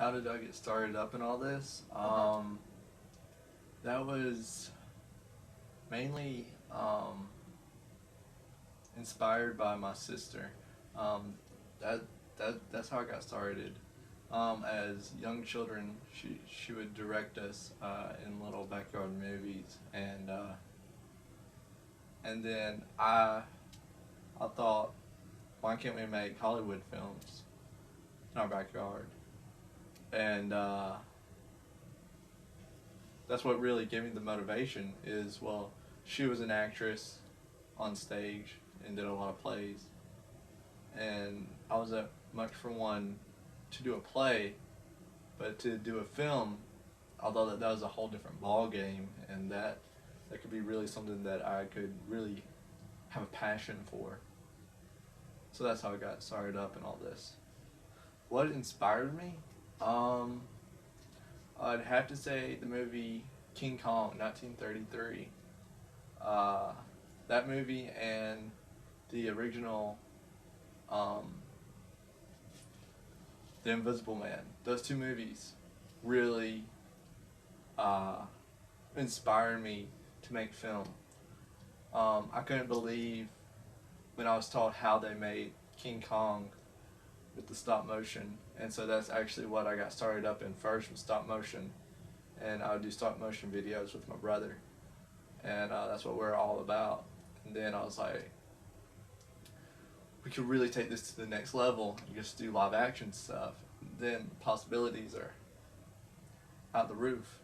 how did I get started up in all this? Uh-huh. That was mainly inspired by my sister. Um, that's how I got started. As young children, she would direct us in little backyard movies, and then I thought, why can't we make Hollywood films in our backyard? And that's what really gave me the motivation. Is well, she was an actress on stage and did a lot of plays, and I was a much for one to do a play, but to do a film, although that was a whole different ball game, and that could be really something that I could really have a passion for. So that's how I got started up in all this. What inspired me? Um, I'd have to say the movie King Kong, 1933. Uh, that movie and the original, um, The Invisible Man. Those two movies really uh, inspired me to make film. I couldn't believe when I was taught how they made King Kong with the stop motion, and so that's actually what I got started up in first with stop motion, and I would do stop motion videos with my brother, and that's what we're all about. And then I was like, we could really take this to the next level and just do live action stuff. Then possibilities are out the roof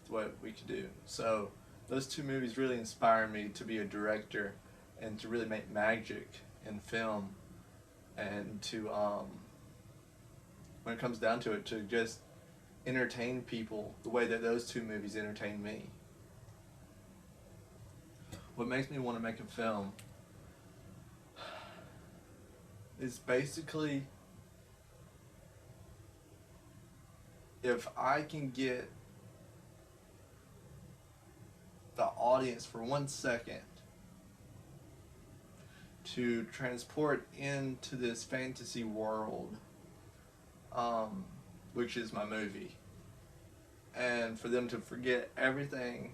with what we could do. So those two movies really inspired me to be a director and to really make magic in film, and to when it comes down to it, to just entertain people the way that those two movies entertained me. What makes me want to make a film is basically if I can get the audience for 1 second to transport into this fantasy world, um, which is my movie, and for them to forget everything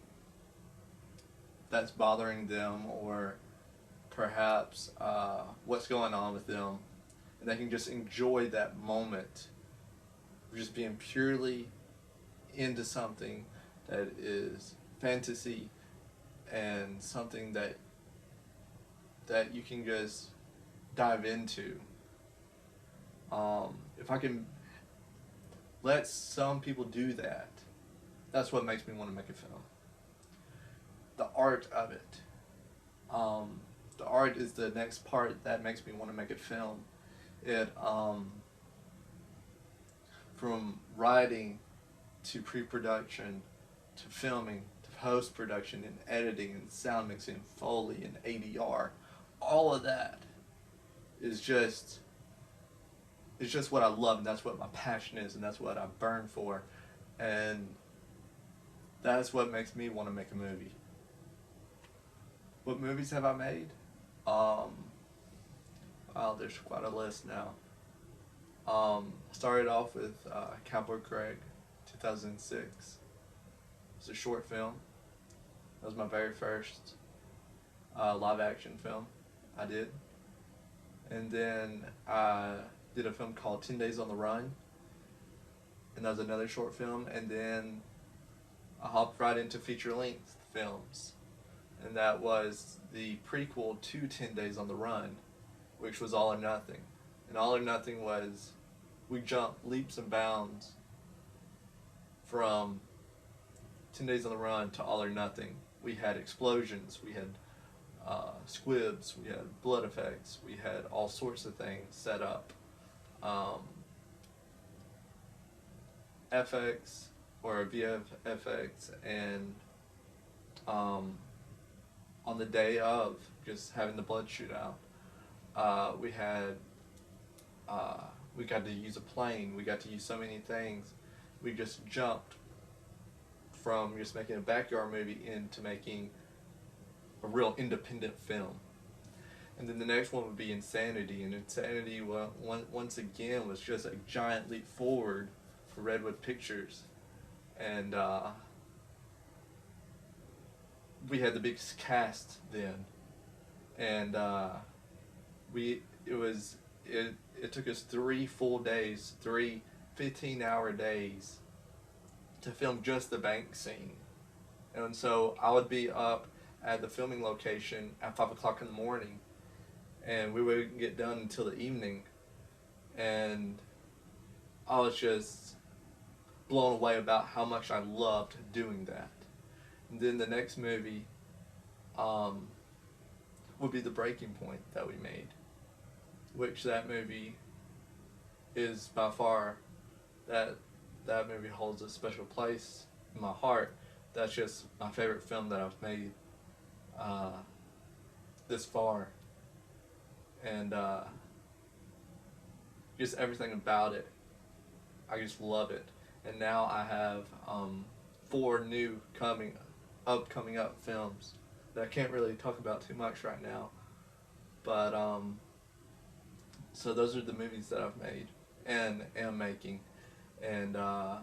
that's bothering them, or perhaps what's going on with them, and they can just enjoy that moment of just being purely into something that is fantasy and something that you can just dive into. If I can let some people do that, that's what makes me want to make a film. The art of it. The art is the next part that makes me want to make a film. It from writing to pre-production to filming to post-production and editing and sound mixing and Foley and ADR, all of that is just it's just what I love, and that's what my passion is, and that's what I burn for, and that's what makes me want to make a movie. What movies have I made? Um, wow, there's quite a list now. Started off with Cowboy Craig, 2006. It's a short film. That was my very first live action film I did. And then I did a film called 10 Days on the Run, and that was another short film. And then I hopped right into feature length films, and that was the prequel to 10 Days on the Run, which was All or Nothing. And All or Nothing was, we jumped leaps and bounds from 10 Days on the Run to All or Nothing. We had explosions, we had squibs, we had blood effects, we had all sorts of things set up. Um, FX or VFX, and um, on the day of just having the blood shoot out, we had we got to use a plane. We got to use so many things. We just jumped from just making a backyard movie into making a real independent film. And then the next one would be Insanity, and Insanity once again was just a giant leap forward for Redwood Pictures, and we had the biggest cast then, and it took us 3 full days, 3 15-hour days to film just the bank scene. And so I would be up at the filming location at 5 o'clock in the morning, and we wouldn't get done until the evening. And I was just blown away about how much I loved doing that. And then the next movie would be The Breaking Point that we made, which that movie is by far, that movie holds a special place in my heart. That's just my favorite film that I've made this far, and just everything about it, I just love it. And now I have 4 new upcoming films that I can't really talk about too much right now, but so those are the movies that I've made and am making, and I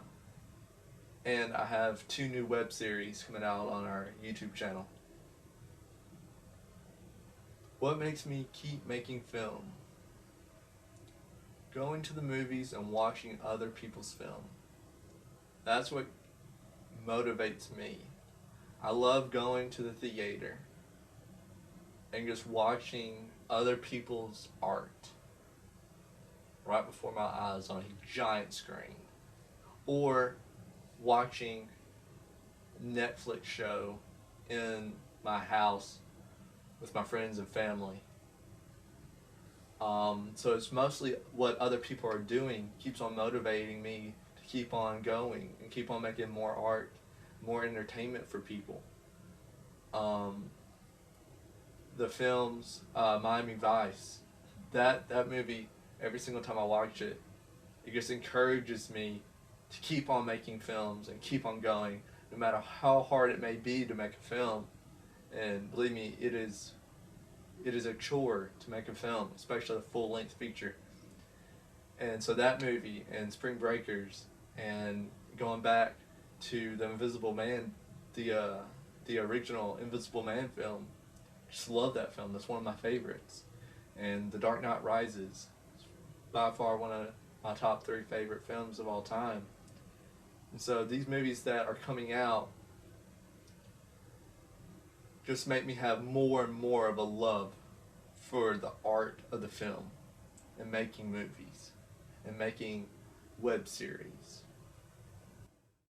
have 2 new web series coming out on our YouTube channel. What makes me keep making film? Going to the movies and watching other people's film. That's what motivates me. I love going to the theater and just watching other people's art right before my eyes on a giant screen, or watching Netflix show in my house with my friends and family. So it's mostly what other people are doing keeps on motivating me to keep on going and keep on making more art, more entertainment for people. The films, Miami Vice, that movie, every single time I watch it, it just encourages me to keep on making films and keep on going, no matter how hard it may be to make a film. And believe me, it is a chore to make a film, especially a full-length feature. And so that movie and Spring Breakers, and going back to the Invisible Man, the original Invisible Man film, just love that film. That's one of my favorites. And The Dark Knight Rises, by far one of my top 3 favorite films of all time. And so these movies that are coming out just make me have more and more of a love for the art of the film and making movies and making web series.